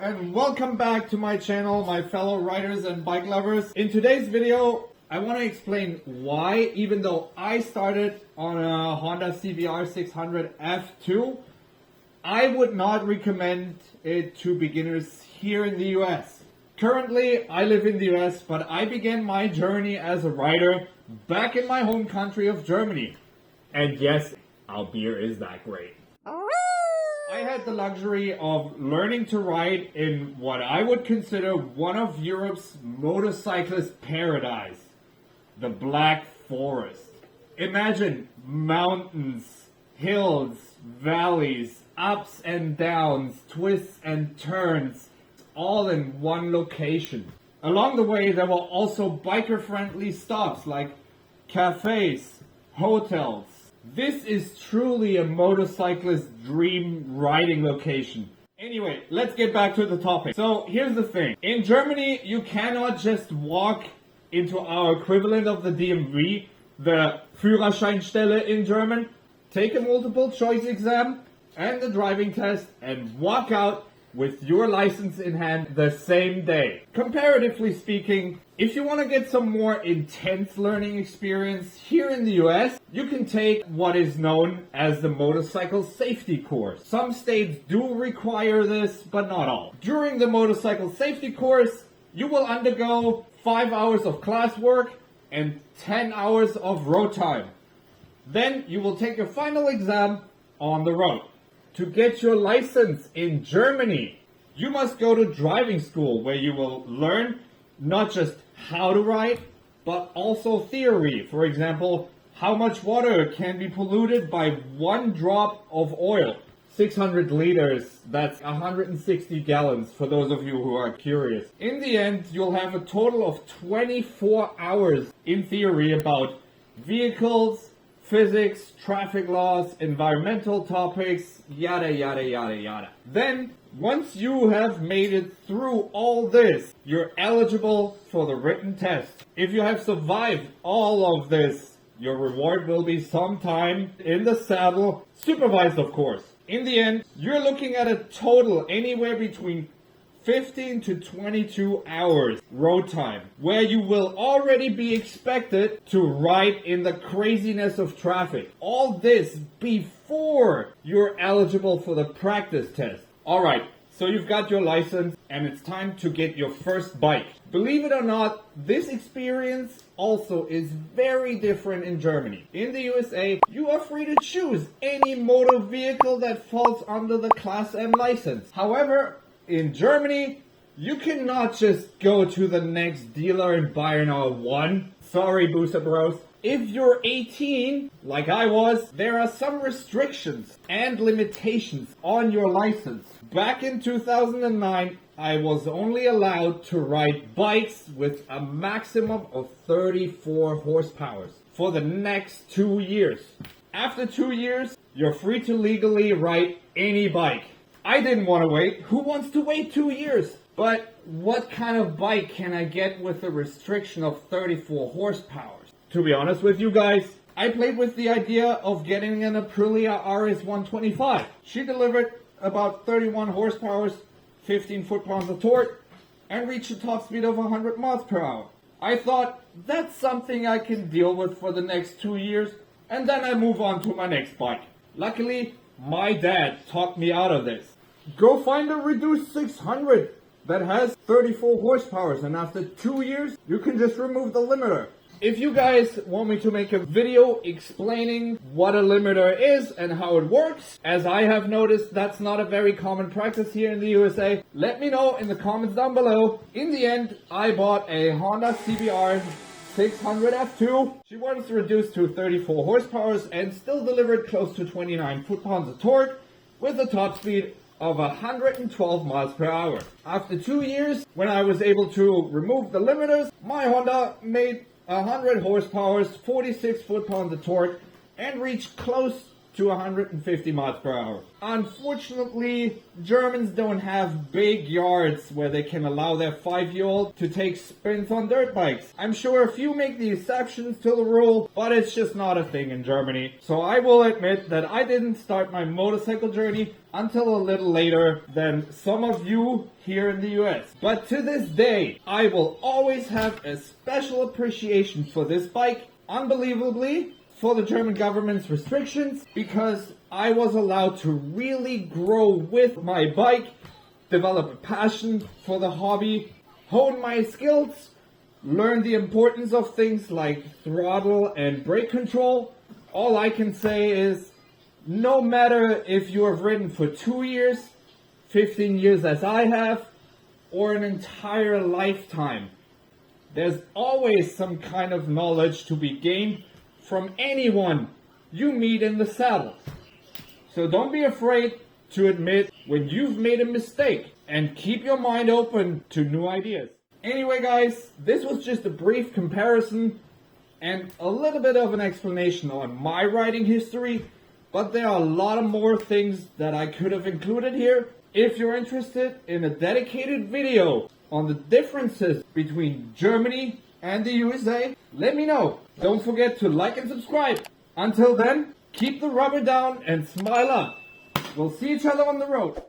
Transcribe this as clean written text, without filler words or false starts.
and welcome back to my channel, my fellow riders and bike lovers. In today's video, I want to explain why, even though I started on a Honda CBR 600 F2, I would not recommend it to beginners here in the US. Currently, I live in the US, but I began my journey as a rider back in my home country of Germany. And yes, our beer is that great. I had the luxury of learning to ride in what I would consider one of Europe's motorcyclist paradise, the Black Forest. Imagine mountains, hills, valleys, ups and downs, twists and turns, all in one location. Along the way, there were also biker-friendly stops like cafes, hotels. This is truly a motorcyclist dream riding location. Anyway, let's get back to the topic. So here's the thing. In Germany, you cannot just walk into our equivalent of the DMV, the Führerscheinstelle in German, take a multiple choice exam and the driving test and walk out with your license in hand the same day. Comparatively speaking, if you want to get some more intense learning experience here in the US, you can take what is known as the motorcycle safety course. Some states do require this, but not all. During the motorcycle safety course, you will undergo 5 hours of classwork and 10 hours of road time. Then you will take your final exam on the road. To get your license in Germany, you must go to driving school where you will learn not just how to ride, but also theory. For example, how much water can be polluted by one drop of oil. 600 liters, that's 160 gallons for those of you who are curious. In the end, you'll have a total of 24 hours in theory about vehicles, physics, traffic laws, environmental topics, yada yada yada yada. Then, once you have made it through all this, you're eligible for the written test. If you have survived all of this, your reward will be some time in the saddle, supervised of course. In the end, you're looking at a total anywhere between 15 to 22 hours road time, where you will already be expected to ride in the craziness of traffic. All this before you're eligible for the practice test. Alright, so you've got your license and it's time to get your first bike. Believe it or not, this experience also is very different in Germany. In the USA, you are free to choose any motor vehicle that falls under the Class M license. However, in Germany, you cannot just go to the next dealer and buy an R1. Sorry, Booster Bros. If you're 18, like I was, there are some restrictions and limitations on your license. Back in 2009, I was only allowed to ride bikes with a maximum of 34 horsepower for the next 2 years. After 2 years, you're free to legally ride any bike. I didn't want to wait. Who wants to wait 2 years? But what kind of bike can I get with a restriction of 34 horsepower? To be honest with you guys, I played with the idea of getting an Aprilia RS 125. She delivered about 31 horsepower, 15 foot-pounds of torque, and reached a top speed of 100 miles per hour. I thought that's something I can deal with for the next 2 years, and then I move on to my next bike. Luckily, my dad talked me out of this. Go find a reduced 600 that has 34 horsepower, and after 2 years, you can just remove the limiter. If you guys want me to make a video explaining what a limiter is and how it works, as I have noticed that's not a very common practice here in the USA, let me know in the comments down below. In the end, I bought a Honda CBR 600 F2. She was reduced to 34 horsepower and still delivered close to 29 foot-pounds of torque with a top speed of 112 miles per hour. After 2 years, when I was able to remove the limiters, my Honda made 100 horsepower, 46 foot-pounds of torque, and reached close to 150 miles per hour. Unfortunately, Germans don't have big yards where they can allow their 5-year-old to take spins on dirt bikes. I'm sure a few make the exceptions to the rule, but it's just not a thing in Germany. So I will admit that I didn't start my motorcycle journey until a little later than some of you here in the US. But to this day, I will always have a special appreciation for this bike, unbelievably, for the German government's restrictions, because I was allowed to really grow with my bike, develop a passion for the hobby, hone my skills, learn the importance of things like throttle and brake control. All I can say is, no matter if you have ridden for 2 years, 15 years as I have, or an entire lifetime, there's always some kind of knowledge to be gained from anyone you meet in the saddle. So don't be afraid to admit when you've made a mistake and keep your mind open to new ideas. Anyway guys, this was just a brief comparison and a little bit of an explanation on my riding history, but there are a lot of more things that I could have included here. If you're interested in a dedicated video on the differences between Germany and the USA, let me know. Don't forget to like and subscribe. Until then, keep the rubber down and smile up. We'll see each other on the road.